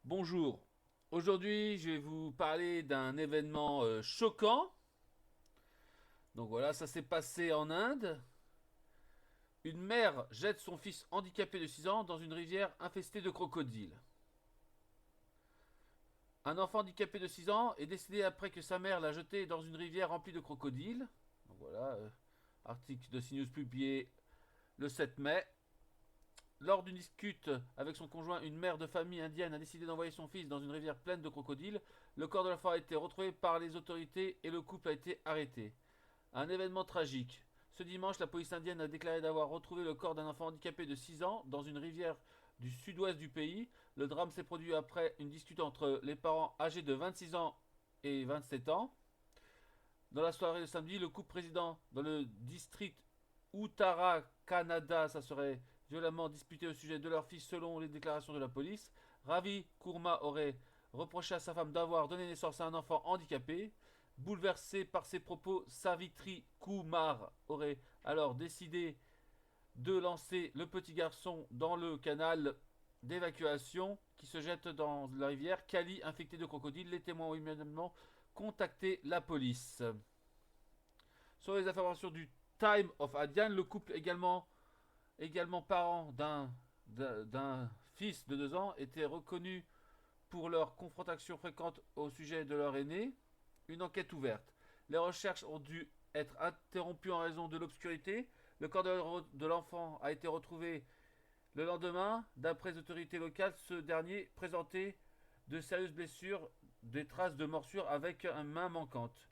Bonjour. Aujourd'hui, je vais vous parler d'un événement choquant. Donc voilà, ça s'est passé en Inde. Une mère jette son fils handicapé de 6 ans dans une rivière infestée de crocodiles. Un enfant handicapé de 6 ans est décédé après que sa mère l'a jeté dans une rivière remplie de crocodiles. Donc voilà, article de CNews publié le 7 mai. Lors d'une dispute avec son conjoint, une mère de famille indienne a décidé d'envoyer son fils dans une rivière pleine de crocodiles. Le corps de l'enfant a été retrouvé par les autorités et le couple a été arrêté. Un événement tragique. Ce dimanche, la police indienne a déclaré d'avoir retrouvé le corps d'un enfant handicapé de 6 ans dans une rivière du sud-ouest du pays. Le drame s'est produit après une dispute entre les parents âgés de 26 ans et 27 ans. Dans la soirée de samedi, le couple président dans le district Uttarakanada, ça serait violemment disputé au sujet de leur fils selon les déclarations de la police. Ravi Kurma aurait reproché à sa femme d'avoir donné naissance à un enfant handicapé. Bouleversée par ces propos, Savitri Kumar aurait alors décidé de lancer le petit garçon dans le canal d'évacuation qui se jette dans la rivière. Kali, infecté de crocodile, les témoins ont immédiatement contacté la police. Sur les informations du Time of Indian, le couple également parent d'un fils de 2 ans était reconnu pour leur confrontation fréquente au sujet de leur aîné. Une enquête ouverte. Les recherches ont dû être interrompues en raison de l'obscurité. Le corps de l'enfant a été retrouvé le lendemain. D'après les autorités locales, ce dernier présentait de sérieuses blessures, des traces de morsures avec une main manquante.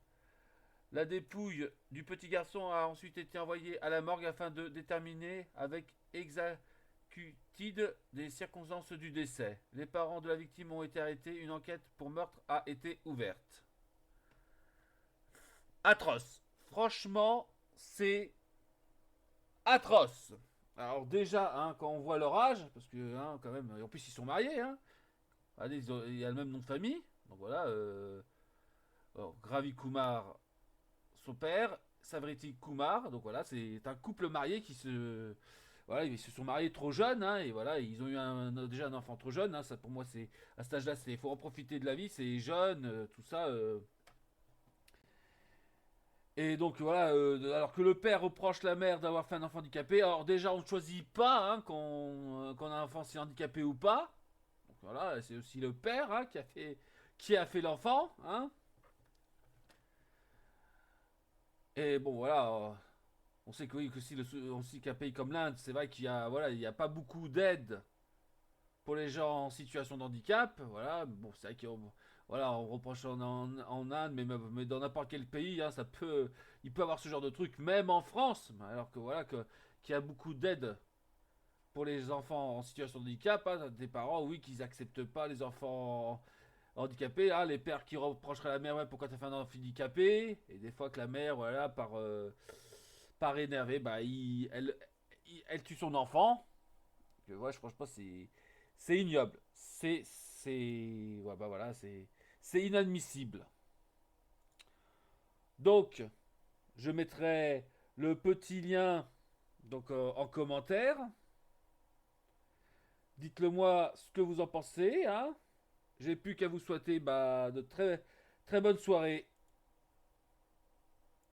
La dépouille du petit garçon a ensuite été envoyée à la morgue afin de déterminer avec exactitude les circonstances du décès. Les parents de la victime ont été arrêtés. Une enquête pour meurtre a été ouverte. Atroce. Franchement, c'est atroce. Alors déjà, hein, quand on voit leur âge, parce que quand même, en plus ils sont mariés, allez, il y a le même nom de famille. Donc voilà, Ravi Kumar, son père, Savriti Kumar. Donc voilà, c'est un couple marié qui se, voilà, ils se sont mariés trop jeunes, et voilà, ils ont eu déjà un enfant trop jeune. Ça pour moi, c'est à cet âge-là, c'est faut en profiter de la vie, c'est jeune, tout ça. Et donc voilà, alors que le père reproche la mère d'avoir fait un enfant handicapé. Alors déjà, on ne choisit pas qu'on a un enfant si handicapé ou pas. Donc voilà, c'est aussi le père qui a fait l'enfant. Et bon voilà, on sait que oui, que si on sait qu'un pays comme l'Inde, c'est vrai qu'il y a pas beaucoup d'aide pour les gens en situation de handicap. Voilà, bon, c'est vrai qu'on voilà, on reproche en Inde, mais dans n'importe quel pays, il peut avoir ce genre de truc, même en France. Alors que voilà, qu'il y a beaucoup d'aide pour les enfants en situation de handicap. Des parents, oui, qui n'acceptent pas les enfants handicapés. Les pères qui reprocheraient à la mère, ouais, pourquoi t'as fait un enfant handicapé. Et des fois que la mère, voilà, par énervée, bah, elle tue son enfant. Ouais, franchement, c'est ignoble. Ouais, bah voilà, c'est inadmissible. Donc, je mettrai le petit lien donc en commentaire. Dites-le moi ce que vous en pensez. J'ai plus qu'à vous souhaiter de très très bonnes soirées.